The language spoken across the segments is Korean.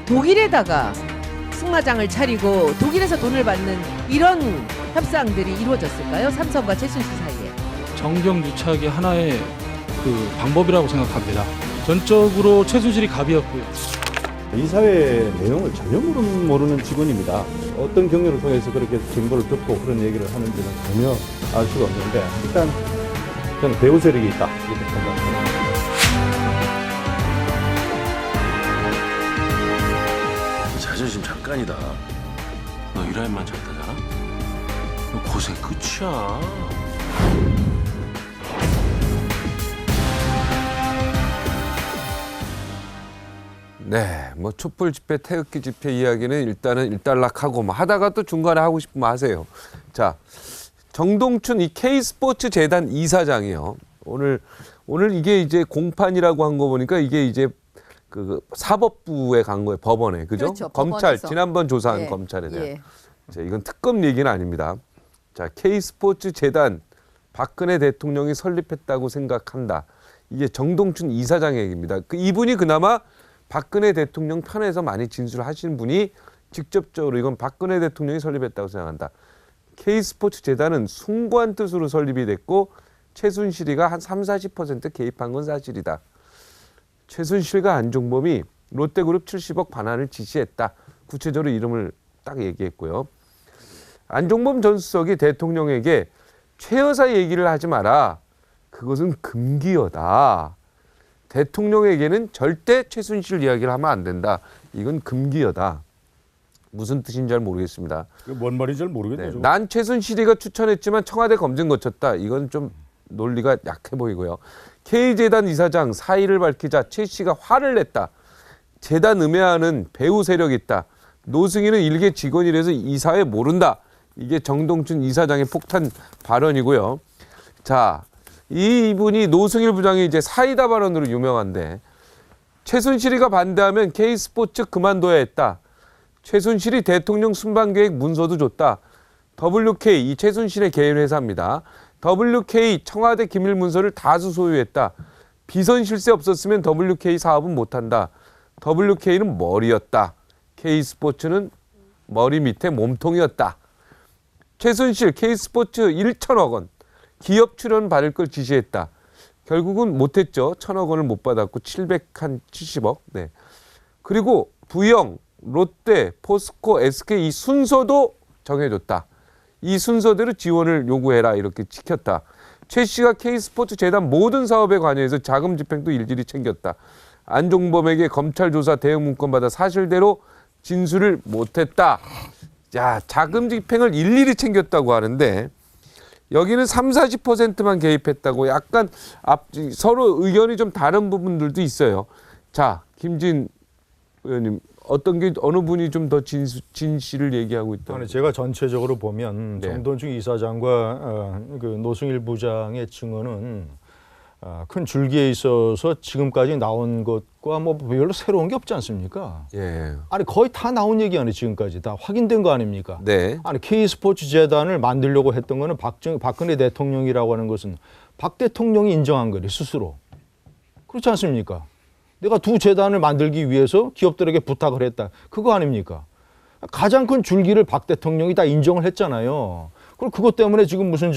독일에다가 승마장을 차리고 독일에서 돈을 받는 이런 협상들이 이루어졌을까요? 삼성과 최순실 사이에. 정경유착의 하나의 그 방법이라고 생각합니다. 전적으로 최순실이 갑이었고요. 이사회 내용을 전혀 모르는 직원입니다. 어떤 경로를 통해서 그렇게 정보를 듣고 그런 얘기를 하는지는 전혀 알 수가 없는데 일단 저는 배후 세력이 있다 이렇게 생각합니다. 자존심 잠깐이다. 너 일할만 잘다잖아? 너 고생 끝이야. 네, 뭐 촛불 집회, 태극기 집회 이야기는 일단은 일단락하고 뭐 하다가 또 중간에 하고 싶으면 하세요. 자, 정동춘 이 K스포츠 재단 이사장이요. 오늘 이게 이제 공판이라고 한 거 보니까 이게 이제 그 사법부에 간 거예요, 법원에, 그죠? 그렇죠, 검찰 법원에서. 지난번 조사한 예, 검찰에 대한. 예. 자, 이건 특검 얘기는 아닙니다. 자, K스포츠 재단 박근혜 대통령이 설립했다고 생각한다. 이게 정동춘 이사장 얘기입니다. 이분이 그나마 박근혜 대통령 편에서 많이 진술하시는 분이 직접적으로 이건 박근혜 대통령이 설립했다고 생각한다. K스포츠 재단은 숭고한 뜻으로 설립이 됐고 최순실이가 한 30-40% 개입한 건 사실이다. 최순실과 안종범이 롯데그룹 70억 반환을 지시했다. 구체적으로 이름을 딱 얘기했고요. 안종범 전 수석이 대통령에게 최 여사 얘기를 하지 마라. 그것은 금기어다. 대통령에게는 절대 최순실 이야기를 하면 안 된다. 이건 금기어다. 무슨 뜻인지 잘 모르겠습니다. 뭔 말인지 잘 모르겠네요. 네, 난 최순실이가 추천했지만 청와대 검증 거쳤다. 이건 좀 논리가 약해 보이고요. K재단 이사장 사의를 밝히자 최 씨가 화를 냈다. 재단 음해하는 배후 세력이 있다. 노승희는 일개 직원이라서 이사회 모른다. 이게 정동춘 이사장의 폭탄 발언이고요. 자, 이분이 노승일 부장이 이제 사이다 발언으로 유명한데 최순실이가 반대하면 K스포츠 그만둬야 했다. 최순실이 대통령 순방계획 문서도 줬다. WK, 이 최순실의 개인 회사입니다. WK 청와대 기밀 문서를 다수 소유했다. 비선 실세 없었으면 WK 사업은 못한다. WK는 머리였다. K스포츠는 머리 밑에 몸통이었다. 최순실 K스포츠 1천억 원 기업 출연 받을 걸 지시했다. 결국은 못했죠. 1,000억 원을 못 받았고 770억. 네. 그리고 부영, 롯데, 포스코, SK 이 순서도 정해줬다. 이 순서대로 지원을 요구해라 이렇게 지켰다. 최 씨가 K스포츠 재단 모든 사업에 관여해서 자금 집행도 일일이 챙겼다. 안종범에게 검찰 조사 대응 문건 받아 사실대로 진술을 못했다. 자, 자금 집행을 일일이 챙겼다고 하는데 여기는 30-40%만 개입했다고 약간 서로 의견이 좀 다른 부분들도 있어요. 자, 김진 의원님 어느 분이 좀 더 진실을 얘기하고 있다? 아니, 제가 전체적으로 보면 네. 정동춘 이사장과 그 노승일 부장의 증언은 큰 줄기에 있어서 지금까지 나온 것과 뭐 별로 새로운 게 없지 않습니까? 예. 아니 거의 다 나온 얘기 아니에요. 지금까지 다 확인된 거 아닙니까? 네. 아니 K스포츠 재단을 만들려고 했던 거는 박근혜 대통령이라고 하는 것은 박 대통령이 인정한 거예요. 스스로. 그렇지 않습니까? 내가 두 재단을 만들기 위해서 기업들에게 부탁을 했다. 그거 아닙니까? 가장 큰 줄기를 박 대통령이 다 인정을 했잖아요. 그리고 그것 때문에 지금 무슨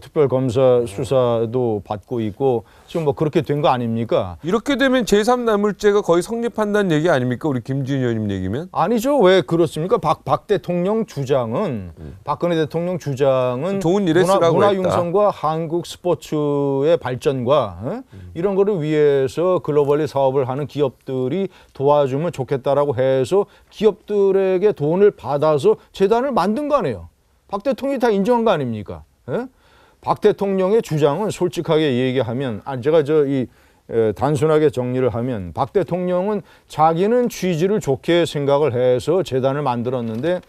특별검사 수사도 받고 있고 지금 뭐 그렇게 된 거 아닙니까? 이렇게 되면 제3뇌물죄가 거의 성립한다는 얘기 아닙니까? 우리 김진 의원님 얘기면? 아니죠. 왜 그렇습니까? 박 대통령 주장은 박근혜 대통령 주장은 좋은 일에 쓰라고 문화 했다. 융성과 한국 스포츠의 발전과 이런 거를 위해서 글로벌리 사업을 하는 기업들이 도와주면 좋겠다라고 해서 기업들에게 돈을 받아서 재단을 만든 거 아니에요. 박 대통령이 다 인정한 거 아닙니까? 예? 박 대통령의 주장은 솔직하게 얘기하면 제가 단순하게 정리를 하면 박 대통령은 자기는 취지를 좋게 생각을 해서 재단을 만들었는데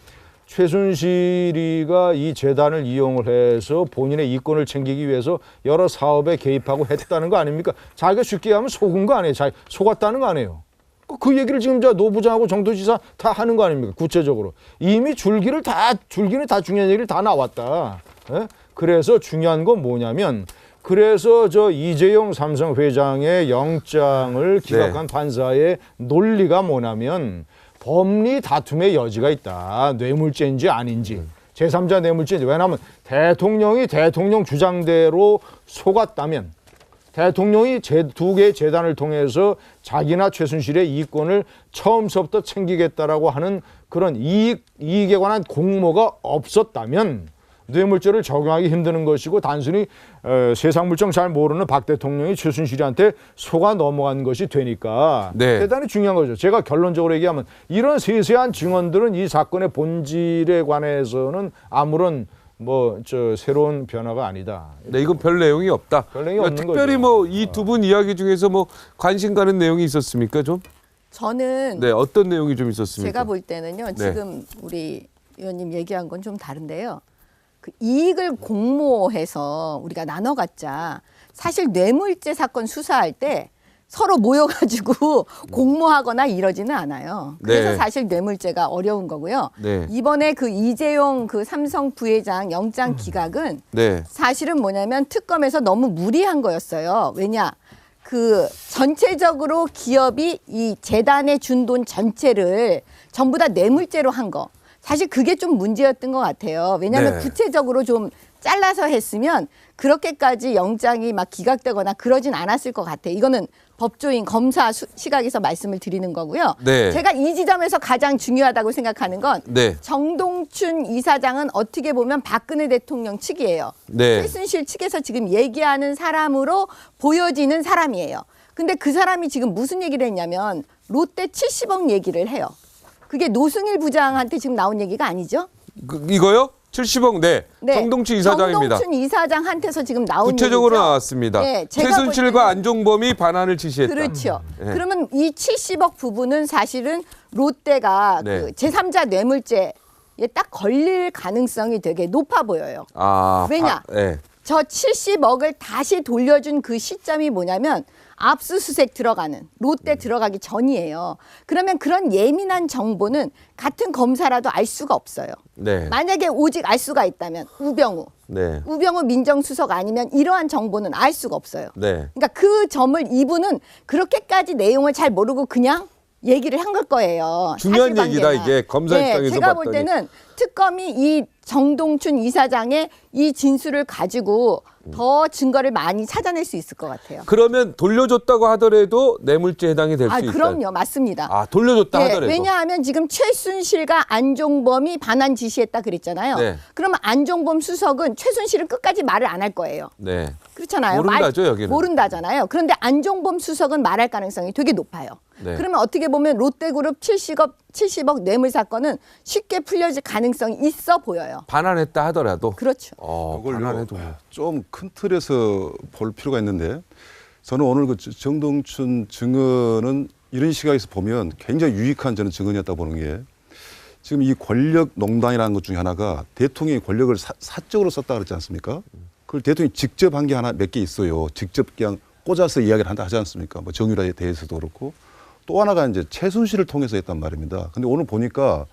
최순실이가 이 재단을 이용을 해서 본인의 이권을 챙기기 위해서 여러 사업에 개입하고 했다는 거 아닙니까? 자기가 쉽게 하면 속은 거 아니에요. 속았다는 거 아니에요. 그 얘기를 지금 노 부장하고 정도지사 다 하는 거 아닙니까? 구체적으로. 이미 줄기는 다 중요한 얘기를 다 나왔다. 예? 그래서 중요한 건 뭐냐면 그래서 저 이재용 삼성 회장의 영장을 기각한 판사의 논리가 뭐냐면 법리 다툼의 여지가 있다. 뇌물죄인지 아닌지. 제3자 뇌물죄인지. 왜냐하면 대통령이 대통령 주장대로 속았다면 대통령이 두 개의 재단을 통해서 자기나 최순실의 이권을 처음서부터 챙기겠다라고 하는 그런 이익에 관한 공모가 없었다면 뇌물죄를 적용하기 힘드는 것이고 단순히 세상 물정 잘 모르는 박 대통령이 최순실한테 속아 넘어간 것이 되니까 네. 대단히 중요한 거죠. 제가 결론적으로 얘기하면 이런 세세한 증언들은 이 사건의 본질에 관해서는 아무런 새로운 변화가 아니다. 네, 이건 별 내용이 없다. 별 내용이 없는 특별히 거죠. 뭐 이 두 분 이야기 중에서 뭐 관심 가는 내용이 있었습니까, 좀? 저는 네, 어떤 내용이 좀 있었습니까? 제가 볼 때는요. 네. 지금 우리 의원님 얘기한 건 좀 다른데요. 그 이익을 공모해서 우리가 나눠 갖자. 사실 뇌물죄 사건 수사할 때 서로 모여가지고 공모하거나 이러지는 않아요. 그래서 네. 사실 뇌물죄가 어려운 거고요. 네. 이번에 그 이재용 그 삼성 부회장 영장 기각은 네. 사실은 뭐냐면 특검에서 너무 무리한 거였어요. 왜냐? 그 전체적으로 기업이 이 재단에 준 돈 전체를 전부 다 뇌물죄로 한 거. 사실 그게 좀 문제였던 것 같아요. 왜냐하면 네. 구체적으로 좀 잘라서 했으면 그렇게까지 영장이 막 기각되거나 그러진 않았을 것 같아요. 이거는 법조인 검사 시각에서 말씀을 드리는 거고요. 네. 제가 이 지점에서 가장 중요하다고 생각하는 건 네. 정동춘 이사장은 어떻게 보면 박근혜 대통령 측이에요. 네. 최순실 측에서 지금 얘기하는 사람으로 보여지는 사람이에요. 근데 그 사람이 지금 무슨 얘기를 했냐면 롯데 70억 얘기를 해요. 그게 노승일 부장한테 지금 나온 얘기가 아니죠? 이거요? 70억, 네. 네. 정동춘 이사장입니다. 정동춘 이사장한테서 지금 나온 구체적으로 얘기죠. 나왔습니다. 네, 제가 최순실과 볼 때는 안종범이 반환을 지시했다. 그렇죠. 네. 그러면 이 70억 부분은 사실은 롯데가 네. 그 제3자 뇌물죄에 딱 걸릴 가능성이 되게 높아 보여요. 왜냐? 네. 저 70억을 다시 돌려준 그 시점이 뭐냐면 압수수색 들어가는 롯데 들어가기 전이에요. 그러면 그런 예민한 정보는 같은 검사라도 알 수가 없어요. 네. 만약에 오직 알 수가 있다면 우병우 민정수석 아니면 이러한 정보는 알 수가 없어요. 네. 그러니까 그 점을 이분은 그렇게까지 내용을 잘 모르고 그냥 얘기를 한 걸 거예요. 중요한 사실관계나. 얘기다, 이게. 검사 입장에서 제가 봤더니. 볼 때는 특검이 이 정동춘 이사장의 이 진술을 가지고 더 증거를 많이 찾아낼 수 있을 것 같아요. 그러면 돌려줬다고 하더라도 뇌물죄 해당이 될 수 있다. 그럼요. 맞습니다. 돌려줬다 네, 하더라도. 왜냐하면 지금 최순실과 안종범이 반환 지시했다 그랬잖아요. 네. 그러면 안종범 수석은 최순실은 끝까지 말을 안 할 거예요. 네. 그렇잖아요. 모른다죠, 여기는. 모른다잖아요. 그런데 안종범 수석은 말할 가능성이 되게 높아요. 네. 그러면 어떻게 보면 롯데그룹 70억 뇌물 사건은 쉽게 풀려질 가능성이 있어 보여요. 반환했다 하더라도. 그렇죠. 반환해도. 좀 큰 틀에서 볼 필요가 있는데 저는 오늘 그 정동춘 증언은 이런 시각에서 보면 굉장히 유익한 저는 증언이었다고 보는 게 지금 이 권력 농단이라는 것 중에 하나가 대통령이 권력을 사적으로 썼다 그랬지 않습니까? 그걸 대통령이 직접 한 게 하나 몇 개 있어요. 직접 그냥 꽂아서 이야기를 한다 하지 않습니까? 뭐 정유라에 대해서도 그렇고 또 하나가 이제 최순실을 통해서 했단 말입니다. 근데 오늘 보니까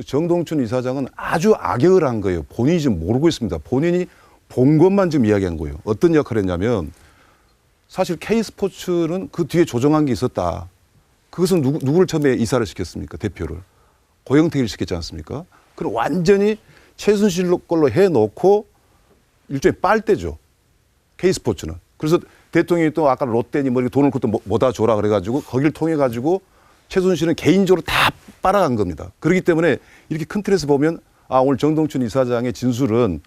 정동춘 이사장은 아주 악역을 한 거예요. 본인이 지금 모르고 있습니다. 본인이 본 것만 지금 이야기한 거예요. 어떤 역할을 했냐면 사실 K스포츠는 그 뒤에 조정한 게 있었다. 그것은 누구를 처음에 이사를 시켰습니까? 대표를. 고영택을 시켰지 않습니까? 그럼 완전히 최순실 걸로 해놓고 일종의 빨대죠. K스포츠는. 그래서 대통령이 또 아까 롯데니 뭐 돈을 그것도 뭐다 줘라 그래가지고 거기를 통해가지고 최순실은 개인적으로 다 빨아간 겁니다. 그렇기 때문에 이렇게 큰 틀에서 보면 오늘 정동춘 이사장의 진술은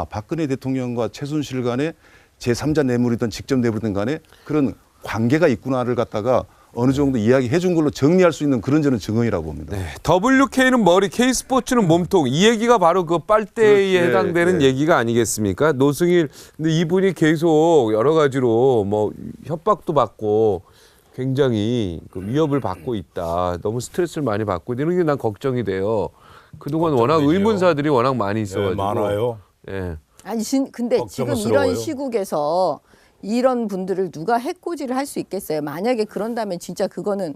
박근혜 대통령과 최순실 간에 제3자 뇌물이든 직접 뇌물이든 간에 그런 관계가 있구나를 갖다가 어느 정도 이야기해 준 걸로 정리할 수 있는 그런 저는 증언이라고 봅니다. 네. WK는 머리, K스포츠는 몸통. 이 얘기가 바로 그 빨대에 해당되는 얘기가 아니겠습니까? 노승일, 근데 이분이 계속 여러 가지로 뭐 협박도 받고 굉장히 그 위협을 받고 있다. 너무 스트레스를 많이 받고 이런 게 난 걱정이 돼요. 그동안 워낙 의문사들이 워낙 많이 있어가지고. 많아요. 예. 아니 근데 지금 이런 시국에서 이런 분들을 누가 해코지를 할 수 있겠어요? 만약에 그런다면 진짜 그거는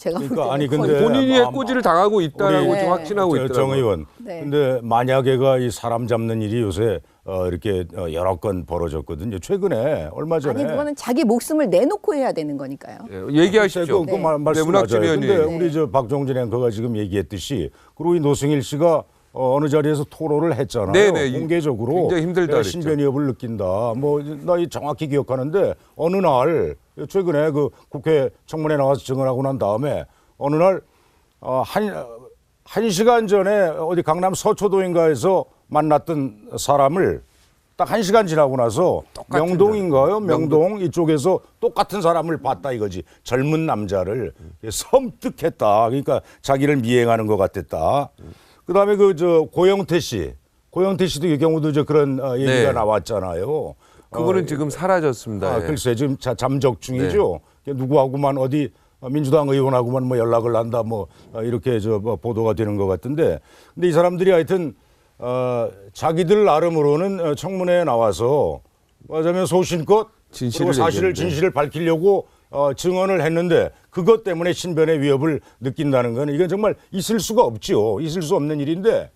제가 볼 그러니까 때는 아니, 거의. 근데 본인이 해코지를 당하고 있다라고 우리- 지금 확신하고 정 있더라고요. 의원. 네. 근데 만약에가 이 사람 잡는 일이 요새 이렇게 여러 건 벌어졌거든요. 최근에 얼마 전에. 아니 그거는 자기 목숨을 내놓고 해야 되는 거니까요. 예, 얘기하시죠. 그 말씀 문학준 맞아요. 의원님. 근데 네. 우리 저 박종진 앵커가 지금 얘기했듯이 그리고 이 노승일 씨가 어느 자리에서 토로를 했잖아요. 네네. 공개적으로 굉장히 힘들다 내가 그랬죠. 신변 위협을 느낀다. 뭐 나 정확히 기억하는데 어느 날 최근에 그 국회 청문회 나와서 증언하고 난 다음에 어느 날 한 시간 전에 어디 강남 서초동인가에서 만났던 사람을 딱 1시간 지나고 나서 명동인가요? 명동 이쪽에서 똑같은 사람을 봤다 이거지. 젊은 남자를 섬뜩했다. 그러니까 자기를 미행하는 것 같았다. 그다음에 그 저 고영태 씨도 이 경우도 저 그런 얘기가 네. 나왔잖아요. 그거는 지금 사라졌습니다. 예. 글쎄 지금 잠적 중이죠. 누구하고만 어디 민주당 의원하고만 뭐 연락을 한다 뭐 이렇게 뭐 보도가 되는 것 같은데, 근데 이 사람들이 하여튼 자기들 나름으로는 청문회에 나와서 말하자면 소신껏 그리고 사실을 얘기했는데. 진실을 밝히려고 증언을 했는데 그것 때문에 신변의 위협을 느낀다는 건 이건 정말 있을 수가 없지요. 있을 수 없는 일인데,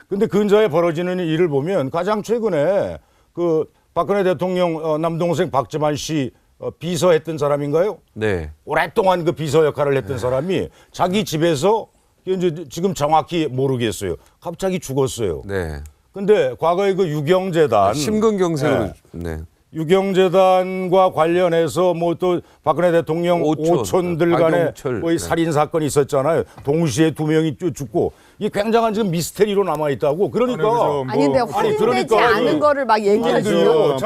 근데 근자에 벌어지는 일을 보면 가장 최근에 그 박근혜 대통령 남동생 박재만 씨 비서했던 사람인가요? 네. 오랫동안 그 비서 역할을 했던 사람이 자기 집에서 이제 지금 정확히 모르겠어요. 갑자기 죽었어요. 네. 근데 과거에 그 유경재단 심근경색으로. 네. 네. 유경재단과 관련해서 뭐 또 박근혜 대통령 오촌들 간에 박영철. 뭐 이 살인 사건이 있었잖아요. 동시에 2명이 죽고 이게 굉장한 지금 미스테리로 남아 있다고. 그러니까 아니 근데 확인되지 않은 거를 막 얘기하죠.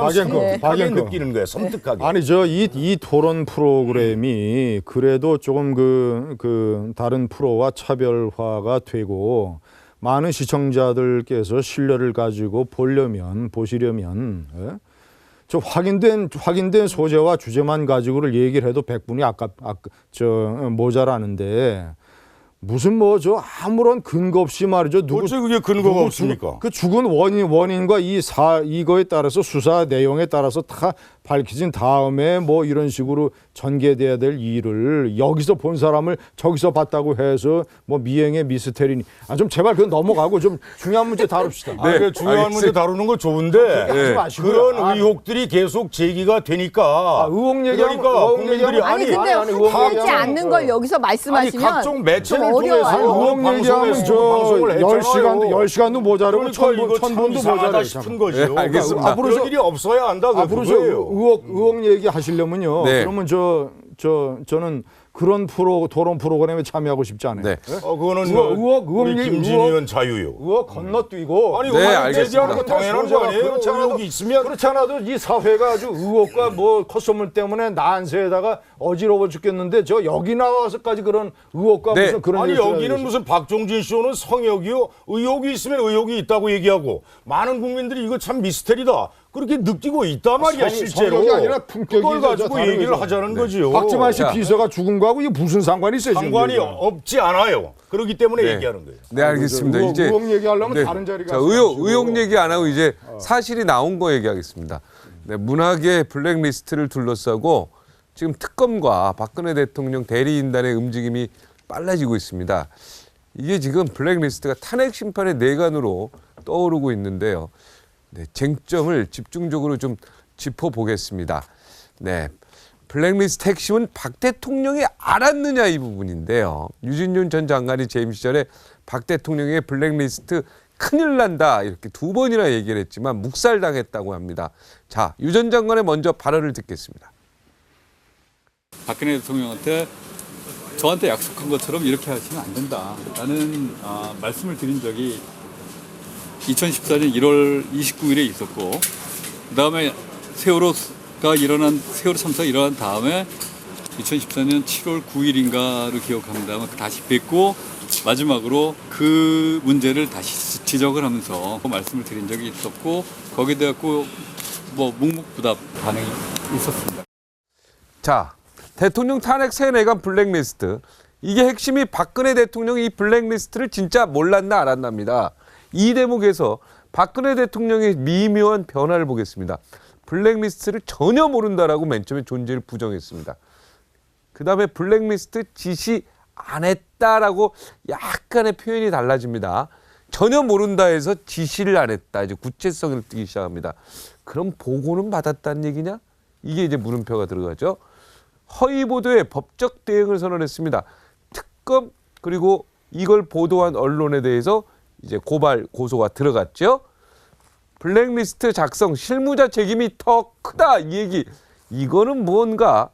하게 느끼는 거예요. 섬뜩하게. 아니 이 토론 프로그램이 그래도 조금 그 다른 프로와 차별화가 되고 많은 시청자들께서 신뢰를 가지고 보시려면 예? 저 확인된 소재와 주제만 가지고를 얘기를 해도 100분이 모자라는데 무슨 뭐 저 아무런 근거 없이 말이죠. 어째 그게 근거가 없습니까? 그 죽은 원인과 이거에 따라서 수사 내용에 따라서 다 밝혀진 다음에 뭐 이런 식으로 전개돼야 될 일을 여기서 본 사람을 저기서 봤다고 해서 뭐 미행의 미스테리니 좀 제발 그건 넘어가고 좀 중요한 문제 다룹시다. 그 중요한 문제 다루는 거 좋은데 하지 마시고요. 그런 의혹들이 계속 제기가 되니까 의혹 얘기하면 그러니까 의혹 국민들이 얘기하면 아니 근데 의혹 확인되지 얘기하면 않는 걸 여기서 아니 말씀하시면 각종 매체를 좀 통해서 어려워요. 의혹 얘기하면 저 방송을 했잖아요. 10시간도 모자라고 그러니까 이거 참 천분도 이상하다 모자라요. 싶은 거죠. 네, 알겠습니다. 앞으로 그런 일이 없어야 한다. 앞으로 저 의혹 얘기 하시려면요. 네. 그러면 저는 그런 토론 프로그램에 참여하고 싶지 않아요. 네. 그거는 의혹 우리 얘기, 김진희 의원 자유요. 의혹 건너뛰고 아니 네, 의혹 알겠습니다. 제기하는 거 당연한 거 아니에요? 그렇지 않아도- 의혹이 있으면 그렇지 않아도 이 사회가 아주 의혹과 뭐 콧소문 때문에 난세에다가 어지러워 죽겠는데 저 여기 나와서까지 그런 의혹과 네. 무슨 그런 아니 일을 여기는 해야겠어요. 무슨 박종진 쇼는 성역이요. 의혹이 있으면 의혹이 있다고 얘기하고 많은 국민들이 이거 참 미스테리다. 그렇게 느끼고 있단 말이야 실제로. 성격이 아니라 품격이 그걸 가지고 다른 얘기를 거죠. 하자는 거지요. 박지만 씨 자. 비서가 죽은 거하고 이게 무슨 상관이 있어요? 지금 상관이 이거? 없지 않아요. 그렇기 때문에 네. 얘기하는 거예요. 네, 알겠습니다. 의혹, 이제 의혹 얘기하려면 네. 다른 자리 자, 가서 의혹 얘기 안 하고 이제 사실이 나온 거 얘기하겠습니다. 네, 문학의 블랙리스트를 둘러싸고 지금 특검과 박근혜 대통령 대리인단의 움직임이 빨라지고 있습니다. 이게 지금 블랙리스트가 탄핵 심판의 내관으로 떠오르고 있는데요. 네, 쟁점을 집중적으로 좀 짚어보겠습니다. 네, 블랙리스트 핵심은 박 대통령이 알았느냐 이 부분인데요. 유진윤 전 장관이 재임 시절에 박 대통령의 블랙리스트 큰일 난다 이렇게 2번이나 얘기를 했지만 묵살당했다고 합니다. 자, 유 전 장관의 먼저 발언을 듣겠습니다. 박근혜 대통령한테 저한테 약속한 것처럼 이렇게 하시면 안 된다라는 말씀을 드린 적이 2014년 1월 29일에 있었고, 그다음에 세월호 참사가 일어난 다음에 2014년 7월 9일인가를 기억합니다만 다시 뵙고 마지막으로 그 문제를 다시 지적을 하면서 말씀을 드린 적이 있었고, 거기에 대해 뭐 묵묵부답 반응이 있었습니다. 자, 대통령 탄핵 세뇌관 블랙리스트. 이게 핵심이 박근혜 대통령이 이 블랙리스트를 진짜 몰랐나 알았나입니다. 이 대목에서 박근혜 대통령의 미묘한 변화를 보겠습니다. 블랙리스트를 전혀 모른다라고 맨 처음에 존재를 부정했습니다. 그다음에 블랙리스트 지시 안 했다라고 약간의 표현이 달라집니다. 전혀 모른다에서 지시를 안 했다. 이제 구체성을 띠기 시작합니다. 그럼 보고는 받았다는 얘기냐? 이게 이제 물음표가 들어가죠. 허위 보도에 법적 대응을 선언했습니다. 특검 그리고 이걸 보도한 언론에 대해서 이제 고발 고소가 들어갔죠. 블랙리스트 작성 실무자 책임이 더 크다 이 얘기. 이거는 뭔가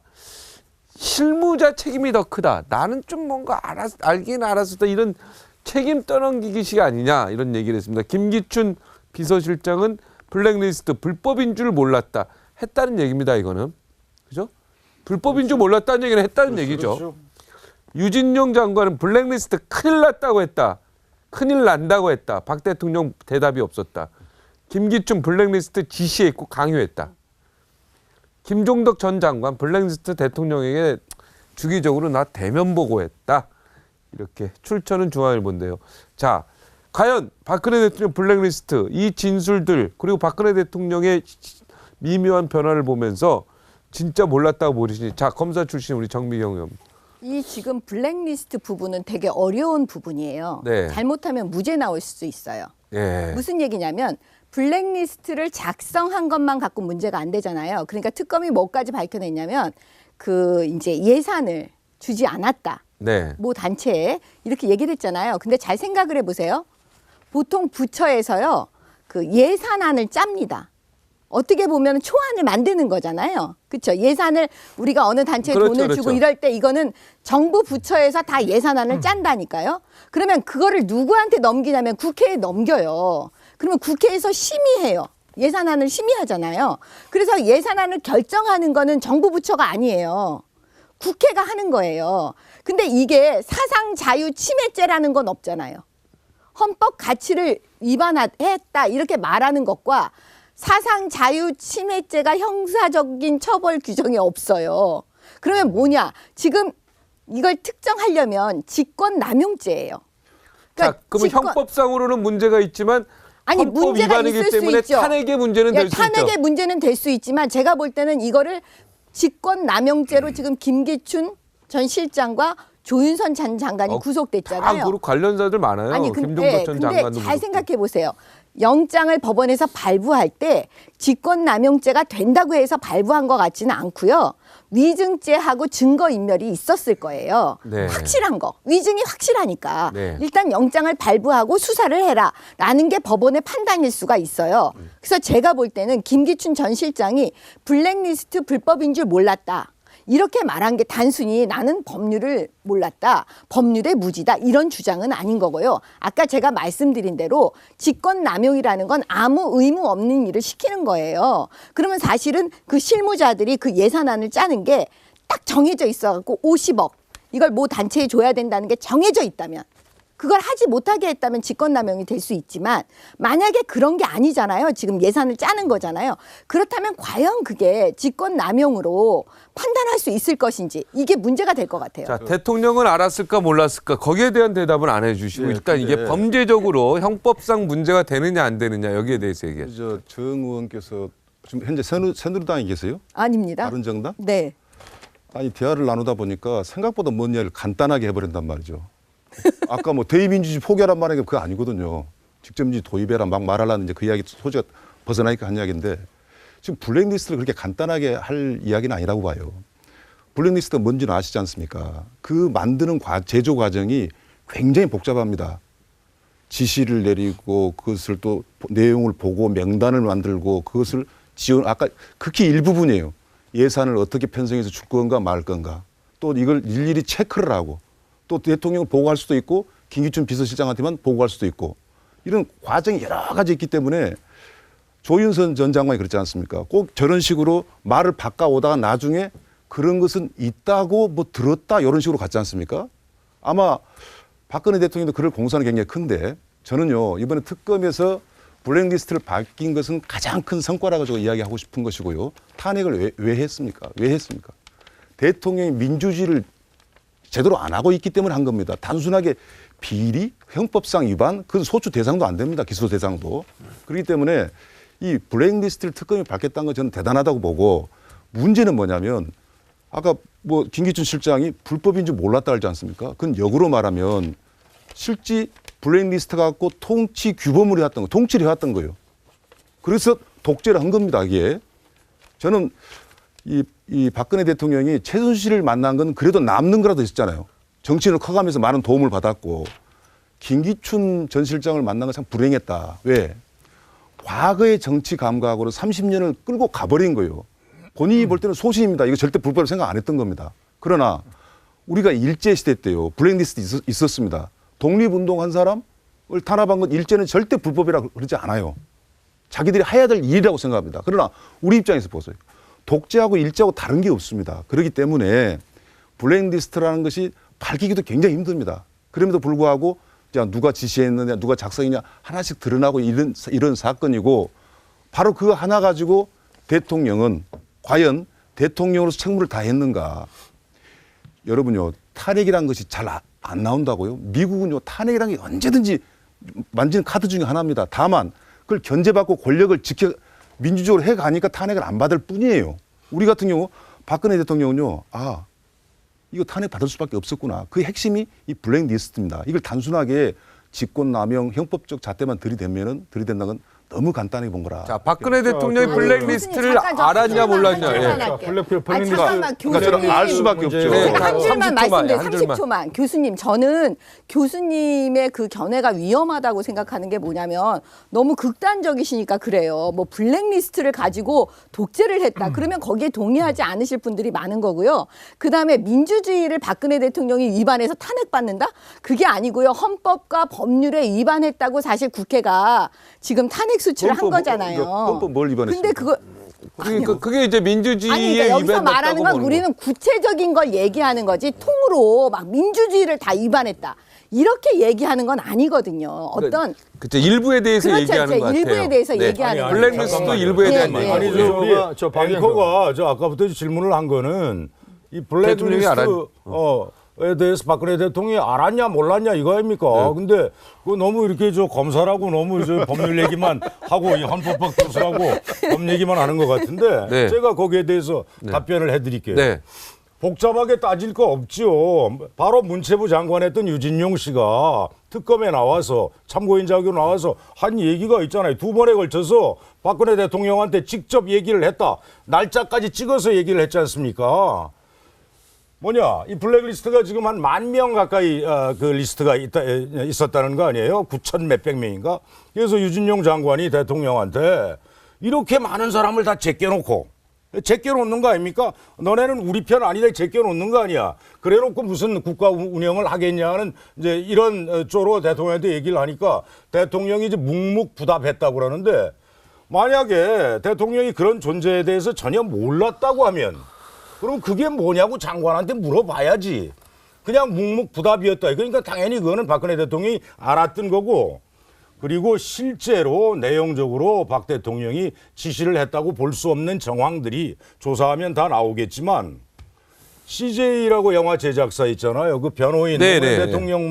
실무자 책임이 더 크다. 나는 좀 뭔가 알긴 알았었다. 이런 책임 떠넘기기식 아니냐 이런 얘기를 했습니다. 김기춘 비서실장은 블랙리스트 불법인 줄 몰랐다 했다는 얘기입니다. 이거는 그죠? 불법인 줄 몰랐다는 얘기는 했다는 얘기죠. 그렇죠. 유진용 장관은 블랙리스트 큰일 났다고 했다. 큰일 난다고 했다. 박 대통령 대답이 없었다. 김기춘 블랙리스트 지시했고 강요했다. 김종덕 전 장관 블랙리스트 대통령에게 주기적으로 나 대면 보고했다. 이렇게 출처는 중앙일보인데요. 자, 과연 박근혜 대통령 블랙리스트 이 진술들 그리고 박근혜 대통령의 미묘한 변화를 보면서 진짜 몰랐다고 보시니 자 검사 출신 우리 정미경 의원. 이 지금 블랙리스트 부분은 되게 어려운 부분이에요. 네. 잘못하면 무죄 나올 수 있어요. 예. 무슨 얘기냐면 블랙리스트를 작성한 것만 갖고 문제가 안 되잖아요. 그러니까 특검이 뭐까지 밝혀냈냐면 그 이제 예산을 주지 않았다. 네. 모 단체에 이렇게 얘기를 했잖아요. 근데 잘 생각을 해보세요. 보통 부처에서요 그 예산안을 짭니다. 어떻게 보면 초안을 만드는 거잖아요. 그렇죠? 예산을 우리가 어느 단체에 그렇죠, 돈을 주고 그렇죠. 이럴 때 이거는 정부 부처에서 다 예산안을 짠다니까요. 그러면 그거를 누구한테 넘기냐면 국회에 넘겨요. 그러면 국회에서 심의해요. 예산안을 심의하잖아요. 그래서 예산안을 결정하는 거는 정부 부처가 아니에요. 국회가 하는 거예요. 근데 이게 사상 자유 침해죄라는 건 없잖아요. 헌법 가치를 위반했다 이렇게 말하는 것과 사상 자유 침해죄가 형사적인 처벌 규정이 없어요. 그러면 뭐냐? 지금 이걸 특정하려면 직권 남용죄예요. 자, 그러면 형법상으로는 문제가 있지만 아니 헌법 문제가 위반이기 있을 수 때문에 있죠. 탄핵의 문제는 될 수 있죠. 탄핵의 문제는 될 수 있지만 제가 볼 때는 이거를 직권 남용죄로 지금 김기춘 전 실장과 조윤선 전 장관이 구속됐잖아요. 다 그룹 관련자들 많아요. 아니 김종덕 전 근데 장관도 잘 생각해 보세요. 영장을 법원에서 발부할 때 직권남용죄가 된다고 해서 발부한 것 같지는 않고요. 위증죄하고 증거인멸이 있었을 거예요. 네. 확실한 거. 위증이 확실하니까. 네. 일단 영장을 발부하고 수사를 해라라는 게 법원의 판단일 수가 있어요. 그래서 제가 볼 때는 김기춘 전 실장이 블랙리스트 불법인 줄 몰랐다. 이렇게 말한 게 단순히 나는 법률을 몰랐다. 법률의 무지다. 이런 주장은 아닌 거고요. 아까 제가 말씀드린 대로 직권남용이라는 건 아무 의무 없는 일을 시키는 거예요. 그러면 사실은 그 실무자들이 그 예산안을 짜는 게 딱 정해져 있어갖고 50억. 이걸 모 단체에 줘야 된다는 게 정해져 있다면 그걸 하지 못하게 했다면 직권남용이 될 수 있지만 만약에 그런 게 아니잖아요. 지금 예산을 짜는 거잖아요. 그렇다면 과연 그게 직권남용으로 판단할 수 있을 것인지 이게 문제가 될 것 같아요. 자, 대통령은 알았을까 몰랐을까 거기에 대한 대답은 안 해주시고 네, 일단 이게 근데- 범죄적으로 형법상 문제가 되느냐 안 되느냐 여기에 대해서 얘기해요. 정 의원께서 지금 현재 새누리당에 계세요? 아닙니다. 다른 정당? 네. 아니 대화를 나누다 보니까 생각보다 뭔 이야기를 간단하게 해버린단 말이죠. 아까 뭐 대의민주주의 포기하란 말이 그거 아니거든요. 직접민주주의 도입해라 막 말하려는 이제 그 이야기 소지가 벗어나니까 한 이야기인데 지금 블랙리스트를 그렇게 간단하게 할 이야기는 아니라고 봐요. 블랙리스트가 뭔지는 아시지 않습니까? 그 만드는 제조 과정이 굉장히 복잡합니다. 지시를 내리고 그것을 또 내용을 보고 명단을 만들고 그것을 아까 극히 일부분이에요. 예산을 어떻게 편성해서 줄 건가 말 건가. 또 이걸 일일이 체크를 하고 또 대통령을 보고할 수도 있고 김기춘 비서실장한테만 보고할 수도 있고 이런 과정이 여러 가지 있기 때문에 조윤선 전 장관이 그렇지 않습니까? 꼭 저런 식으로 말을 바꿔오다가 나중에 그런 것은 있다고 뭐 들었다 이런 식으로 갔지 않습니까? 아마 박근혜 대통령도 그럴 공산이 굉장히 큰데 저는요 이번에 특검에서 블랙리스트를 밝힌 것은 가장 큰 성과라고 저거 이야기하고 싶은 것이고요. 탄핵을 왜 했습니까? 왜 했습니까? 대통령이 민주주의를 제대로 안 하고 있기 때문에 한 겁니다. 단순하게 비리, 형법상 위반, 그건 소추 대상도 안 됩니다. 기소 대상도. 그렇기 때문에 이 블랙리스트를 특검이 밝혔다는 건 저는 대단하다고 보고 문제는 뭐냐면 아까 뭐 김기춘 실장이 불법인 줄 몰랐다 하지 않습니까? 그건 역으로 말하면 실제 블랙리스트 갖고 통치 규범을 해왔던 거, 통치를 해왔던 거예요. 그래서 독재를 한 겁니다, 이게. 저는 이 박근혜 대통령이 최순실을 만난 건 그래도 남는 거라도 있었잖아요. 정치인을 커가면서 많은 도움을 받았고, 김기춘 전 실장을 만난 건 참 불행했다. 왜? 과거의 정치 감각으로 30년을 끌고 가버린 거예요. 본인이 볼 때는 소신입니다. 이거 절대 불법을 생각 안 했던 겁니다. 그러나 우리가 일제시대 때요. 블랙리스트 있었습니다. 독립운동한 사람을 탄압한 건 일제는 절대 불법이라고 그러지 않아요. 자기들이 해야 될 일이라고 생각합니다. 그러나 우리 입장에서 보세요. 독재하고 일제하고 다른 게 없습니다. 그렇기 때문에 블랙리스트라는 것이 밝히기도 굉장히 힘듭니다. 그럼에도 불구하고 누가 지시했느냐, 누가 작성했냐 하나씩 드러나고 이런 사건이고, 바로 그거 하나 가지고 대통령은 과연 대통령으로서 책무를 다했는가. 여러분요, 탄핵이라는 것이 잘 안 나온다고요. 미국은요, 탄핵이라는 게 언제든지 만지는 카드 중에 하나입니다. 다만 그걸 견제받고 권력을 민주적으로 해가니까 탄핵을 안 받을 뿐이에요. 우리 같은 경우 박근혜 대통령은요, 이거 탄핵 받을 수밖에 없었구나. 그 핵심이 이 블랙리스트입니다. 이걸 단순하게 직권남용 형법적 잣대만 들이댄다는 건 너무 간단하게 본 거라. 자, 박근혜 대통령이 블랙리스트를 알았냐 몰랐냐. 잠깐만 교수님. 알 수밖에 없죠. 한 줄만 30초만, 말씀드려요. 한 줄만. 30초만. 교수님, 저는 교수님의 그 견해가 위험하다고 생각하는 게 뭐냐면 너무 극단적이시니까 그래요. 뭐 블랙리스트를 가지고 독재를 했다. 그러면 거기에 동의하지 않으실 분들이 많은 거고요. 그다음에 민주주의를 박근혜 대통령이 위반해서 탄핵받는다? 그게 아니고요. 헌법과 법률에 위반했다고 사실 국회가 지금 탄핵 수치를 한 거잖아요. 헌법 뭘 위반했습니까? 근데 그거 그게 이제 민주주의의 그러니까 여기서 위반됐다고 말하는 건 보는 우리는 구체적인 걸 얘기하는 거지 통으로 막 민주주의를 다 위반했다 이렇게 얘기하는 건 아니거든요. 어떤 그쵸, 일부에 대해서 그렇죠, 얘기하는 것 같아요. 일부에 대해서 얘기하는 아니, 거예요. 블랙리스트도 일부에 대한 네, 얘기. 네. 아니 저 앵커가 저 아까부터 질문을 한 거는 이 대통령이 블랙리스트에 대해서 박근혜 대통령이 알았냐 몰랐냐 이거 아닙니까? 근데 그 너무 이렇게 저 검사라고 너무 저 법률 얘기만 하고 이 헌법학 교수라고 법 얘기만 하는 것 같은데 네. 제가 거기에 대해서 답변을 해드릴게요. 네. 복잡하게 따질 거 없지요. 바로 문체부 장관했던 유진용 씨가 특검에 나와서 참고인 자격으로 나와서 한 얘기가 있잖아요. 2번에 걸쳐서 박근혜 대통령한테 직접 얘기를 했다. 날짜까지 찍어서 얘기를 했지 않습니까? 뭐냐, 이 블랙리스트가 지금 한 10,000명 가까이 그 리스트가 있었다는 거 아니에요? 9,000 몇백 명인가? 그래서 유진용 장관이 대통령한테 이렇게 많은 사람을 다 제껴놓고 제껴놓는 거 아닙니까? 너네는 우리 편 아니다 제껴놓는 거 아니야. 그래놓고 무슨 국가 운영을 하겠냐는 이제 이런 쪽으로 대통령한테 얘기를 하니까 대통령이 이제 묵묵부답했다고 그러는데, 만약에 대통령이 그런 존재에 대해서 전혀 몰랐다고 하면 그럼 그게 뭐냐고 장관한테 물어봐야지. 그냥 묵묵부답이었다. 그러니까 당연히 그거는 박근혜 대통령이 알았던 거고, 그리고 실제로 내용적으로 박 대통령이 지시를 했다고 볼 수 없는 정황들이 조사하면 다 나오겠지만, CJ라고 영화 제작사 있잖아요. 그 변호인, 대통령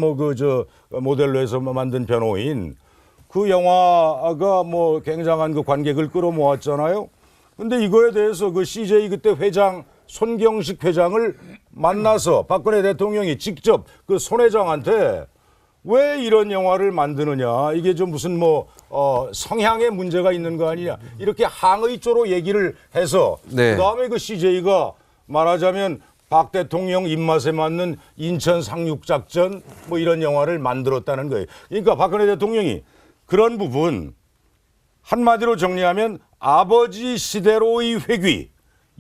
모델로 해서 만든 변호인, 그 영화가 뭐 굉장한 그 관객을 끌어모았잖아요. 근데 이거에 대해서 그 CJ 그때 회장 손경식 회장을 만나서 박근혜 대통령이 직접 그 손 회장한테 왜 이런 영화를 만드느냐, 이게 좀 무슨 성향의 문제가 있는 거 아니냐, 이렇게 항의 쪽으로 얘기를 해서 그다음에 그 CJ가 말하자면 박 대통령 입맛에 맞는 인천 상륙작전 뭐 이런 영화를 만들었다는 거예요. 그러니까 박근혜 대통령이 그런 부분 한마디로 정리하면 아버지 시대로의 회귀,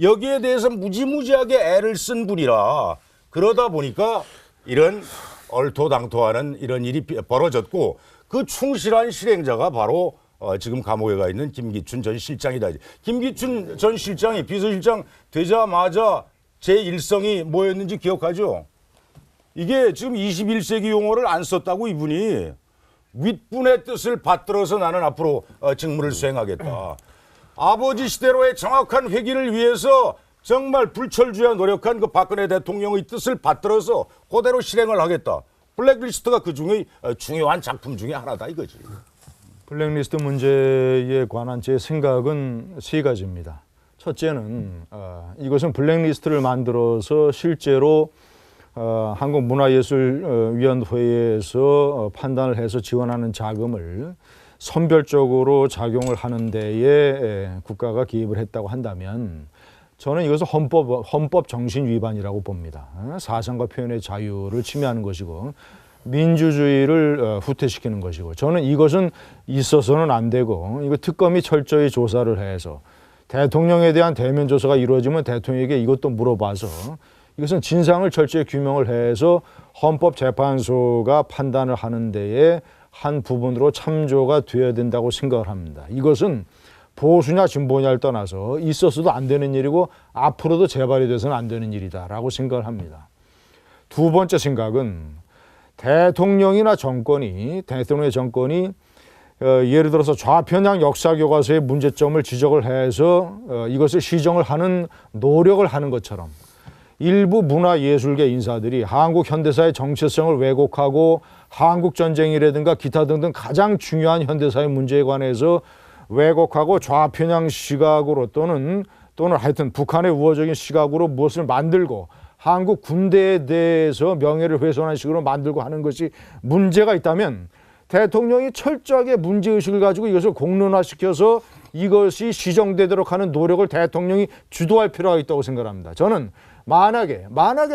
여기에 대해서 무지무지하게 애를 쓴 분이라, 그러다 보니까 이런 얼토당토하는 이런 일이 벌어졌고, 그 충실한 실행자가 바로 지금 감옥에 가 있는 김기춘 전 실장이다. 김기춘 전 실장이 비서실장 되자마자 제 일성이 뭐였는지 기억하죠? 이게 지금 21세기 용어를 안 썼다고 이분이 윗분의 뜻을 받들어서 나는 앞으로 직무를 수행하겠다. 아버지 시대로의 정확한 회귀를 위해서 정말 불철주야 노력한 그 박근혜 대통령의 뜻을 받들어서 그대로 실행을 하겠다. 블랙리스트가 그 중에 중요한 작품 중에 하나다 이거지. 블랙리스트 문제에 관한 제 생각은 세 가지입니다. 첫째는 이것은 블랙리스트를 만들어서 실제로 한국문화예술위원회에서 판단을 해서 지원하는 자금을 선별적으로 작용을 하는 데에 국가가 기입을 했다고 한다면 저는 이것은 헌법 정신 위반이라고 봅니다. 사상과 표현의 자유를 침해하는 것이고 민주주의를 후퇴시키는 것이고 저는 이것은 있어서는 안 되고 이거 특검이 철저히 조사를 해서 대통령에 대한 대면 조사가 이루어지면 대통령에게 이것도 물어봐서 이것은 진상을 철저히 규명을 해서 헌법재판소가 판단을 하는 데에 한 부분으로 참조가 되어야 된다고 생각을 합니다. 이것은 보수냐 진보냐를 떠나서 있어서도 안 되는 일이고 앞으로도 재발이 돼서는 안 되는 일이다라고 생각을 합니다. 두 번째 생각은 대통령의 정권이 예를 들어서 좌편향 역사교과서의 문제점을 지적을 해서 이것을 시정을 하는 노력을 하는 것처럼 일부 문화예술계 인사들이 한국 현대사의 정체성을 왜곡하고 한국전쟁이라든가 기타 등등 가장 중요한 현대사의 문제에 관해서 왜곡하고 좌편향 시각으로 또는 하여튼 북한의 우호적인 시각으로 무엇을 만들고 한국 군대에 대해서 명예를 훼손하는 식으로 만들고 하는 것이 문제가 있다면 대통령이 철저하게 문제의식을 가지고 이것을 공론화시켜서 이것이 시정되도록 하는 노력을 대통령이 주도할 필요가 있다고 생각합니다. 저는 만약에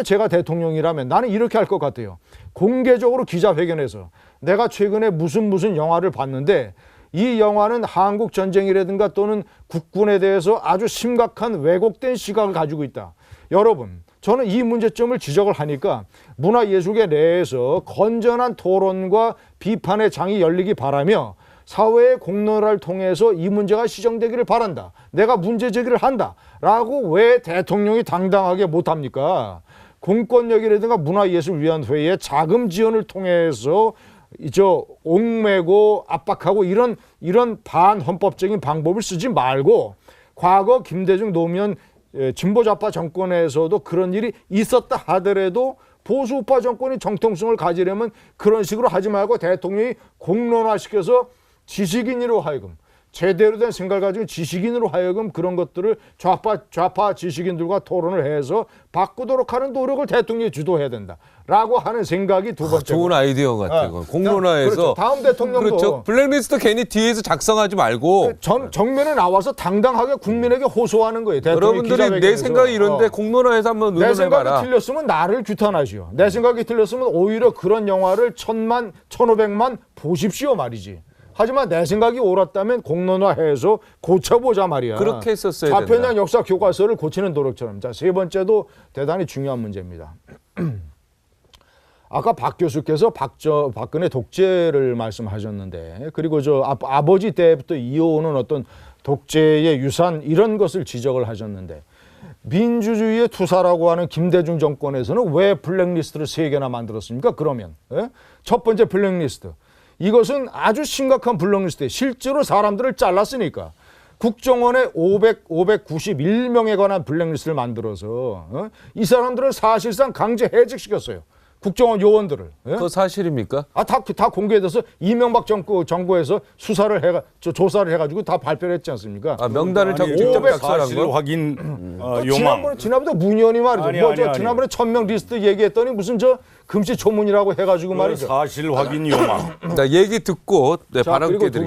제가 대통령이라면 나는 이렇게 할 것 같아요. 공개적으로 기자회견에서 내가 최근에 무슨 영화를 봤는데 이 영화는 한국 전쟁이라든가 또는 국군에 대해서 아주 심각한 왜곡된 시각을 가지고 있다. 여러분, 저는 이 문제점을 지적을 하니까 문화예술계 내에서 건전한 토론과 비판의 장이 열리기 바라며 사회의 공론화를 통해서 이 문제가 시정되기를 바란다. 내가 문제 제기를 한다. 라고 왜 대통령이 당당하게 못합니까? 공권력이라든가 문화예술위원회의 자금 지원을 통해서 옥매고 압박하고 이런 반헌법적인 방법을 쓰지 말고 과거 김대중 노무현 진보좌파 정권에서도 그런 일이 있었다 하더라도 보수우파 정권이 정통성을 가지려면 그런 식으로 하지 말고 대통령이 공론화시켜서 지식인으로 하여금 제대로 된 생각을 가지고 지식인으로 하여금 그런 것들을 좌파 지식인들과 토론을 해서 바꾸도록 하는 노력을 대통령이 주도해야 된다라고 하는 생각이 두 번째. 좋은 아이디어 같아요. 공론화해서. 그렇죠. 다음 대통령도. 그렇죠. 블랙리스트 괜히 뒤에서 작성하지 말고. 정면에 나와서 당당하게 국민에게 호소하는 거예요. 여러분들이 내 생각이 이런데 공론화해서 한번 의논해봐라. 내 생각이 틀렸으면 나를 규탄하시오. 내 생각이 틀렸으면 오히려 그런 영화를 1000만, 1500만 보십시오 말이지. 하지만 내 생각이 옳았다면 공론화해서 고쳐보자 말이야. 그렇게 했었어야 된다. 좌편향 역사 교과서를 고치는 노력처럼. 자, 세 번째도 대단히 중요한 문제입니다. 아까 박 교수께서 박근혜 독재를 말씀하셨는데 그리고 아버지 때부터 이어오는 어떤 독재의 유산 이런 것을 지적을 하셨는데 민주주의의 투사라고 하는 김대중 정권에서는 왜 블랙리스트를 3개나 만들었습니까? 그러면 첫 번째 블랙리스트. 이것은 아주 심각한 블랙리스트에 실제로 사람들을 잘랐으니까 국정원에 591명에 관한 블랙리스트를 만들어서 이 사람들을 사실상 강제 해직시켰어요. 국정원 요원들을. 그거 사실입니까? 다 공개돼서 이명박 정부에서 조사를 해가지고 다 발표를 했지 않습니까? 명단을 직접 작성한 사실 거? 확인 요망. 지난번에 문 의원이 말이죠. 지난번에 1000명 리스트 얘기했더니 무슨 금시초문이라고 해가지고 말이죠. 사실 확인 요망. 자, 얘기 듣고 발언 그리고 깨드리.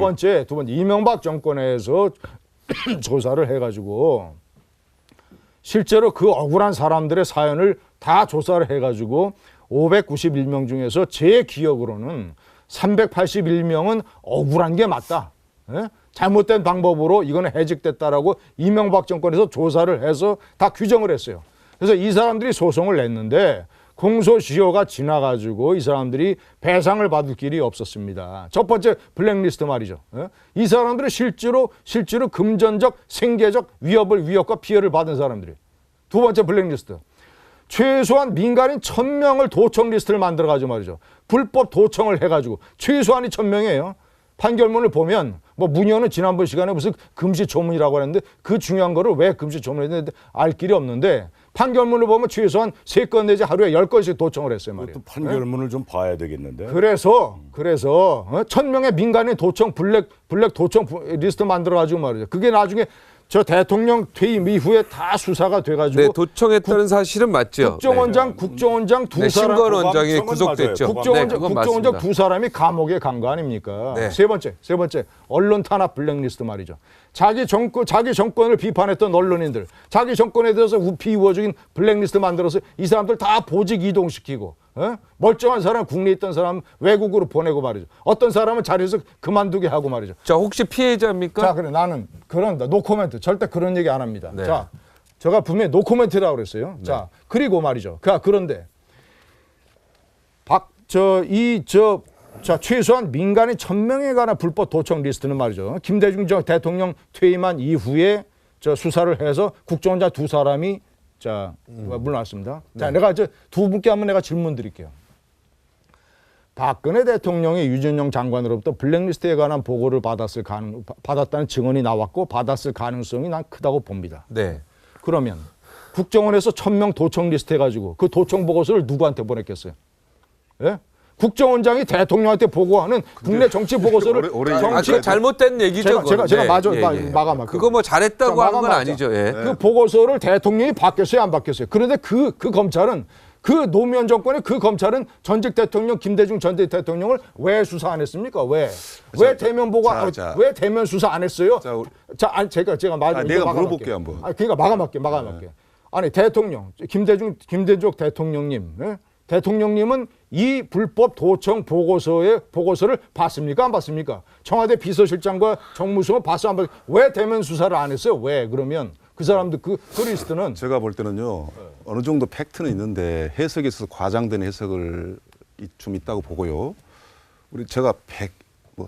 두 번째 이명박 정권에서 조사를 해가지고 실제로 그 억울한 사람들의 사연을 다 조사를 해가지고 591명 중에서 제 기억으로는 381명은 억울한 게 맞다. 잘못된 방법으로 이거는 해직됐다라고 이명박 정권에서 조사를 해서 다 규정을 했어요. 그래서 이 사람들이 소송을 냈는데 공소시효가 지나가지고 이 사람들이 배상을 받을 길이 없었습니다. 첫 번째 블랙리스트 말이죠. 이 사람들은 실제로 금전적, 생계적 위협과 피해를 받은 사람들이. 두 번째 블랙리스트. 최소한 민간인 1000명을 도청 리스트를 만들어가지고 말이죠. 불법 도청을 해가지고 최소한이 1000명이에요. 판결문을 보면 문 의원은 지난번 시간에 무슨 금시초문이라고 했는데 그 중요한 거를 왜 금시초문을 했는데 알 길이 없는데 판결문을 보면 최소한 3건 내지 하루에 10건씩 도청을 했어요 말이에요. 판결문을 좀 봐야 되겠는데. 그래서 1000명의 민간인 도청 블랙 도청 리스트 만들어가지고 말이죠. 그게 나중에 저 대통령 퇴임 이후에 다 수사가 돼가지고 네, 도청했다는 사실은 맞죠. 국정원장 두 네, 사람 신건 원장이 고감청은 구속됐죠. 맞아요. 국정원장 맞습니다. 두 사람이 감옥에 간 거 아닙니까? 네. 세 번째 언론 탄압 블랙리스트 말이죠. 자기 정권을 비판했던 언론인들, 자기 정권에 대해서 비우호적인 블랙리스트 만들어서 이 사람들 다 보직 이동시키고, 멀쩡한 사람 국내에 있던 사람 외국으로 보내고 말이죠. 어떤 사람은 자리에서 그만두게 하고 말이죠. 자, 혹시 피해자입니까? 자, 그래 나는 그런다. 노코멘트. 절대 그런 얘기 안 합니다. 네. 자, 제가 분명히 노코멘트라고 그랬어요. 네. 자, 그리고 말이죠. 그런데 자, 최소한 민간인 1000명에 관한 불법 도청 리스트는 말이죠. 김대중 대통령 퇴임한 이후에 저 수사를 해서 국정원장 두 사람이 물러났습니다. 자, 내가 두 분께 한번 내가 질문 드릴게요. 박근혜 대통령이 유진영 장관으로부터 블랙리스트에 관한 보고를 받았다는 증언이 나왔고 받았을 가능성이 난 크다고 봅니다. 네. 그러면 국정원에서 1000명 도청 리스트 해가지고 그 도청 보고서를 누구한테 보냈겠어요? 예? 국정원장이 대통령한테 보고하는 국내 정치 보고서를 그거 잘못된 얘기죠. 제가 마감할게요. 그거 뭐 잘했다고 하는 건 아니죠. 예. 그 보고서를 대통령이 받겠어요, 안 받겠어요? 그런데 그 검찰은 그 노무현 정권의 그 검찰은 전직 대통령 김대중 전 대통령을 왜 수사 안 했습니까? 왜 대면 보고 왜 대면 수사 안 했어요? 제가 내가 물어볼게요 한번. 그러니까 마감할게. 아니 대통령 김대중 대통령님, 대통령님은 이 불법 도청 보고서를 봤습니까? 안 봤습니까? 청와대 비서실장과 정무수는 봤어 안 봤어? 왜 대면 수사를 안 했어요? 왜 그러면? 그 사람들 그 리스트는 제가 볼 때는요 어느 정도 팩트는 있는데 해석에 있어서 과장된 해석을 좀 있다고 보고요. 제가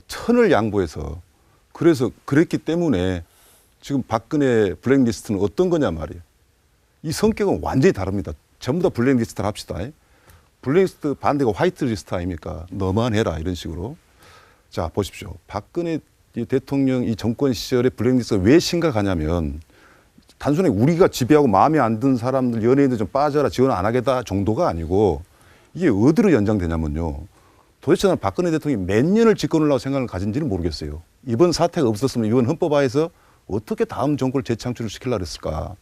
1000을 양보해서 그랬기 때문에 지금 박근혜 블랙리스트는 어떤 거냐 말이에요. 이 성격은 완전히 다릅니다. 전부 다 블랙리스트를 합시다. 블랙리스트 반대가 화이트리스트 아닙니까? 너만 해라 이런 식으로. 자 보십시오. 박근혜 대통령 이 정권 시절에 블랙리스트가 왜 심각하냐면 단순히 우리가 지배하고 마음에 안 드는 사람들 연예인들 좀 빠져라 지원 안 하겠다 정도가 아니고 이게 어디로 연장되냐면요. 도대체 나는 박근혜 대통령이 몇 년을 집권하려고 생각을 가진지는 모르겠어요. 이번 사태가 없었으면 이번 헌법화에서 어떻게 다음 정권을 재창출을 시키려고 했을까.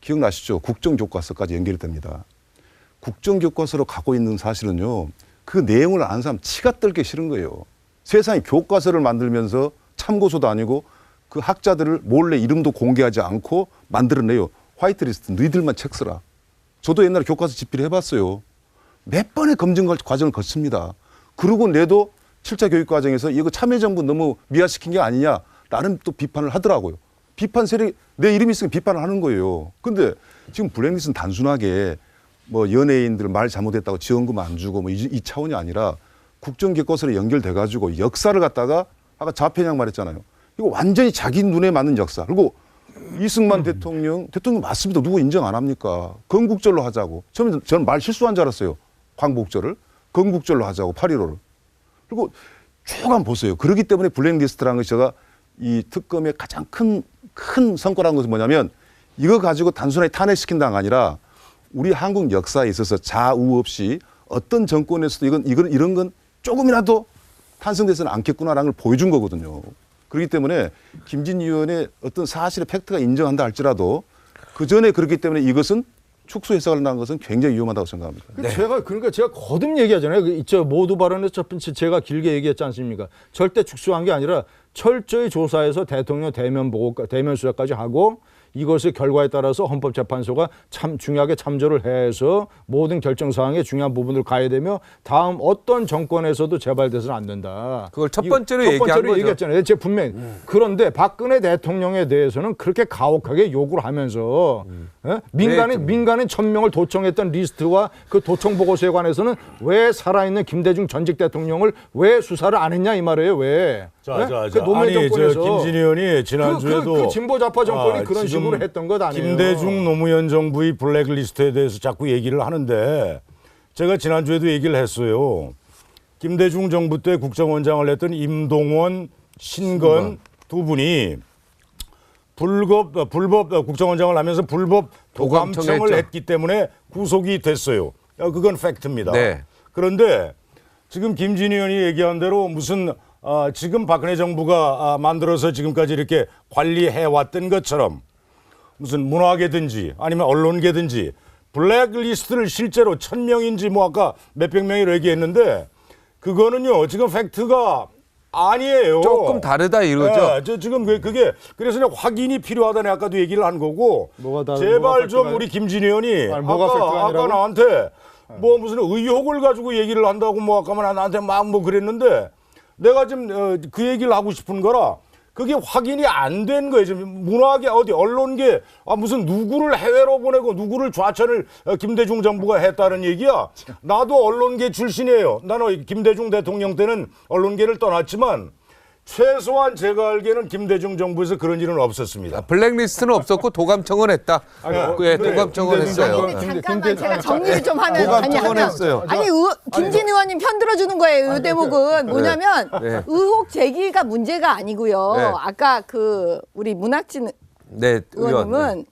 기억나시죠? 국정교과서까지 연결이 됩니다. 국정교과서로 갖고 있는 사실은요. 그 내용을 아는 사람 치가 떨기 싫은 거예요. 세상에 교과서를 만들면서 참고서도 아니고 그 학자들을 몰래 이름도 공개하지 않고 만들어내요. 화이트리스트 너희들만 책 쓰라. 저도 옛날에 교과서 집필을 해봤어요. 몇 번의 검증 과정을 거칩니다. 그러고 내도 7차 교육과정에서 이거 참여정부 너무 미화시킨 게 아니냐 라는 또 비판을 하더라고요. 비판 세력이 내 이름이 있으면 비판을 하는 거예요. 근데 지금 블랙리스트는 단순하게 뭐 연예인들 말 잘못했다고 지원금 안 주고 뭐 이 차원이 아니라 국정교과서로 연결돼가지고 역사를 갖다가 아까 좌편향 말했잖아요. 이거 완전히 자기 눈에 맞는 역사. 그리고 이승만 대통령 맞습니다. 누구 인정 안 합니까? 건국절로 하자고. 저는 말 실수한 줄 알았어요. 광복절을. 건국절로 하자고 8.15를. 그리고 쭉 한번 보세요. 그렇기 때문에 블랙리스트라는 것이 제가 이 특검의 가장 큰 성과라는 것은 뭐냐면 이거 가지고 단순하게 탄핵시킨다가 아니라 우리 한국 역사에 있어서 좌우 없이 어떤 정권에서도 이런 건 조금이라도 탄생되지는 않겠구나라는 걸 보여준 거거든요. 그렇기 때문에 김진희 의원의 어떤 사실의 팩트가 인정한다 할지라도 그 전에 그렇기 때문에 이것은 축소 해석을 한 것은 굉장히 위험하다고 생각합니다. 네. 제가 거듭 얘기하잖아요. 모두 발언에서 첫 번째 제가 길게 얘기했지 않습니까? 절대 축소한 게 아니라 철저히 조사해서 대통령 대면 수사까지 하고 이것의 결과에 따라서 헌법재판소가 참 중요하게 참조를 해서 모든 결정사항에 중요한 부분을 가야 되며 다음 어떤 정권에서도 재발돼서는 안 된다. 그걸 첫 번째로 얘기했잖아요. 제가 분명히. 그런데 박근혜 대통령에 대해서는 그렇게 가혹하게 욕을 하면서 민간인 1000명을 도청했던 리스트와 그 도청 보고서에 관해서는 왜 살아있는 김대중 전직 대통령을 왜 수사를 안 했냐 이 말이에요. 왜? 아니 김진희 의원이 지난주에도 그 진보 좌파 정권이 그런 식으로 했던 것 아니에요. 김대중 노무현 정부의 블랙리스트에 대해서 자꾸 얘기를 하는데 제가 지난주에도 얘기를 했어요. 김대중 정부 때 국정원장을 했던 임동원, 신건 두 분이 불법 국정원장을 하면서 불법 도감청을 했기 때문에 구속이 됐어요. 그건 팩트입니다. 네. 그런데 지금 김진희 의원이 얘기한 대로 무슨 지금 박근혜 정부가 만들어서 지금까지 이렇게 관리해왔던 것처럼 무슨 문화계든지 아니면 언론계든지 블랙리스트를 실제로 1000명인지 뭐 아까 몇백 명이라고 얘기했는데 그거는요 지금 팩트가 아니에요. 조금 다르다 이거죠. 네, 저 지금 그게 그래서 그냥 확인이 필요하다는 아까도 얘기를 한 거고. 뭐가 제발 좀 우리 김진희 의원이 뭐가 팩트가 아까 아니라고? 나한테 뭐 무슨 의혹을 가지고 얘기를 한다고 뭐 아까 나한테 막 뭐 그랬는데 내가 지금 그 얘기를 하고 싶은 거라 그게 확인이 안 된 거예요. 지금 문화계 어디 언론계 무슨 누구를 해외로 보내고 누구를 좌천을 김대중 정부가 했다는 얘기야. 나도 언론계 출신이에요. 나는 김대중 대통령 때는 언론계를 떠났지만 최소한 제가 알기에는 김대중 정부에서 그런 일은 없었습니다. 블랙리스트는 없었고 도감청은 했다. 예, 도감청은 했어요. 근데 잠깐만 제가 정리를 좀 하면 도감청은 했어요. 아니 김진 의원님 편 들어주는 거예요. 이 대목은 뭐냐면 네. 의혹 제기가 문제가 아니고요. 네. 아까 그 우리 문학진 네, 의원. 의원님은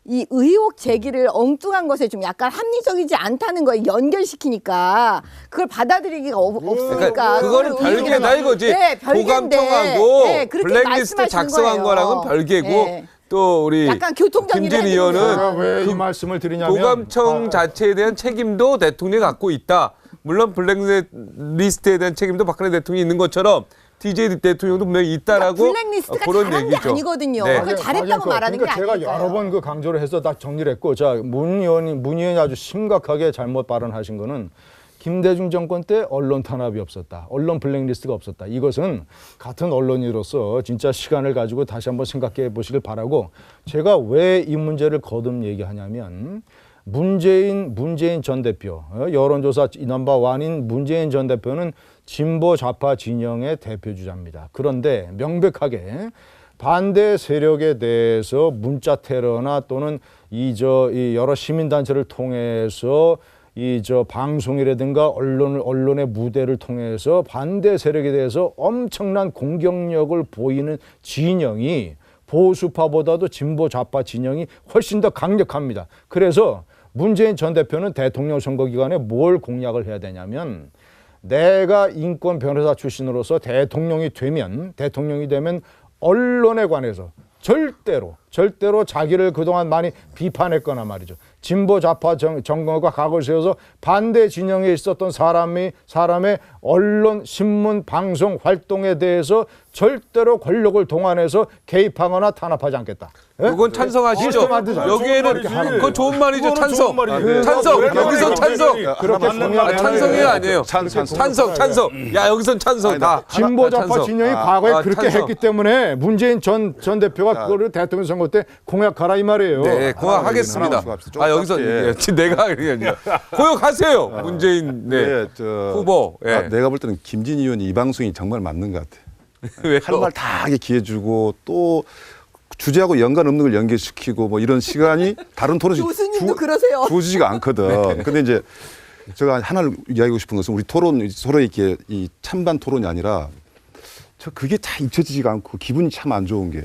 이 의혹 제기를 엉뚱한 것에 좀 약간 합리적이지 않다는 거에 연결시키니까 그걸 받아들이기가 없으니까. 그러니까 그거는 별개다 이거지. 네, 별개인데. 도감청하고 네, 그렇게 블랙리스트 말씀하시는 작성한 거예요. 거랑은 별개고 네. 또 우리 약간 교통정리를 김진희 해야 되는구나. 의원은 왜 이 말씀을 드리냐면 도감청 자체에 대한 책임도 대통령이 갖고 있다. 물론 블랙리스트에 대한 책임도 박근혜 대통령이 있는 것처럼 DJ 대통령도 분명히 있다라고 블랙리스트가 그런 잘한 게 얘기죠. 아니거든요. 네. 그걸 잘했다고 말하는 게 그러니까 제가 아니니까요. 여러 번 그 강조를 해서 다 정리를 했고, 자, 문 의원이 아주 심각하게 잘못 발언하신 거는 김대중 정권 때 언론 탄압이 없었다. 언론 블랙리스트가 없었다. 이것은 같은 언론인으로서 진짜 시간을 가지고 다시 한번 생각해 보시길 바라고, 제가 왜 이 문제를 거듭 얘기하냐면 문재인 전 대표, 여론조사 넘버1인 문재인 전 대표는 진보 좌파 진영의 대표주자입니다. 그런데 명백하게 반대 세력에 대해서 문자 테러나 또는 이 여러 시민단체를 통해서 방송이라든가 언론의 무대를 통해서 반대 세력에 대해서 엄청난 공격력을 보이는 진영이 보수파보다도 진보 좌파 진영이 훨씬 더 강력합니다. 그래서 문재인 전 대표는 대통령 선거 기간에 뭘 공약을 해야 되냐면, 내가 인권 변호사 출신으로서 대통령이 되면 언론에 관해서 절대로 자기를 그동안 많이 비판했거나 말이죠. 진보 좌파 정권과 각을 세워서 반대 진영에 있었던 사람의 언론, 신문, 방송 활동에 대해서 절대로 권력을 동원해서 개입하거나 탄압하지 않겠다. 그건 찬성하시죠? 여기에는 그건 좋은 말이죠. 찬성. 찬성. 여기선 찬성. 찬성이 아니에요. 찬성. 야, 여기선 찬성. 다. 진보 좌파 진영이 과거에 그렇게 찬성. 했기 때문에 문재인 전 대표가 그거를 대통령 선거 때 공약하라 이 말이에요. 네, 공약하겠습니다. 여기서 내가 공약하세요. 문재인 후보. 예. 내가 볼 때는 김진희 의원이 이 방송이 정말 맞는 것 같아. 왜요? 할 말 다 하게 기회주고 또 주제하고 연관 없는 걸 연결시키고 뭐 이런 시간이 다른 토론이 교수님도 그러세요. 주어지지가 않거든. 근데 이제 제가 하나를 이야기하고 싶은 것은 우리 토론 서로 이렇게 이 찬반 토론이 아니라 그게 다 입혀지지가 않고 기분이 참 안 좋은 게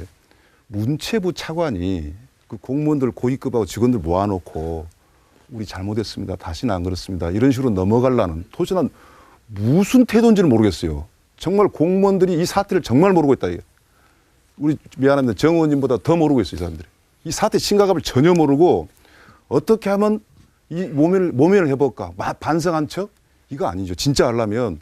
문체부 차관이 그 공무원들 고위급하고 직원들 모아놓고 우리 잘못했습니다. 다시는 안 그렇습니다. 이런 식으로 넘어가려는 도대체 난 무슨 태도인지는 모르겠어요. 정말 공무원들이 이 사태를 정말 모르고 있다. 우리 미안합니다. 정 의원님보다 더 모르고 있어요. 이 사람들이. 이 사태 심각함을 전혀 모르고 어떻게 하면 이 모면을 해볼까. 반성한 척? 이거 아니죠. 진짜 하려면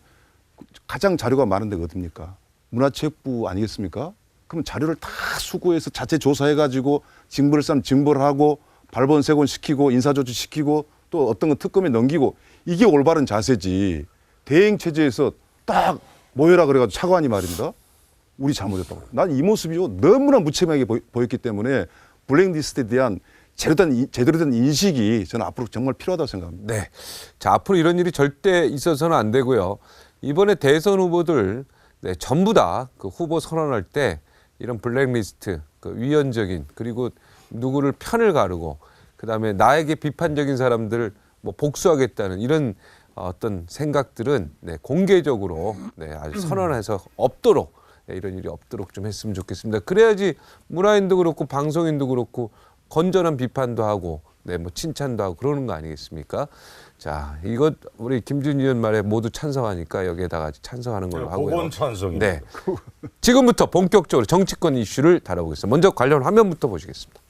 가장 자료가 많은 데가 어딥니까? 문화체육부 아니겠습니까? 그럼 자료를 다 수거해서 자체 조사해가지고 징벌 사람 징벌하고 발본색원 시키고 인사조치 시키고 또 어떤 건 특검에 넘기고 이게 올바른 자세지. 대행체제에서 딱 모여라 그래가지고 차관이 말입니다. 우리 잘못했다고. 난 이 모습이요 너무나 무책임하게 보였기 때문에 블랙리스트에 대한 제대로 된 인식이 저는 앞으로 정말 필요하다고 생각합니다. 네. 자, 앞으로 이런 일이 절대 있어서는 안 되고요. 이번에 대선 후보들 전부 다 그 후보 선언할 때 이런 블랙리스트, 그 위헌적인 그리고 누구를 편을 가르고 그다음에 나에게 비판적인 사람들을 뭐 복수하겠다는 이런 어떤 생각들은 공개적으로 아주 선언해서 없도록 이런 일이 없도록 좀 했으면 좋겠습니다. 그래야지 문화인도 그렇고 방송인도 그렇고 건전한 비판도 하고 네, 뭐 칭찬도 하고 그러는 거 아니겠습니까? 자, 이거 우리 김준희 의원 말에 모두 찬성하니까 여기에다가 찬성하는 걸로 하고요. 그건 찬성입니다. 네. 지금부터 본격적으로 정치권 이슈를 다뤄보겠습니다. 먼저 관련 화면부터 보시겠습니다.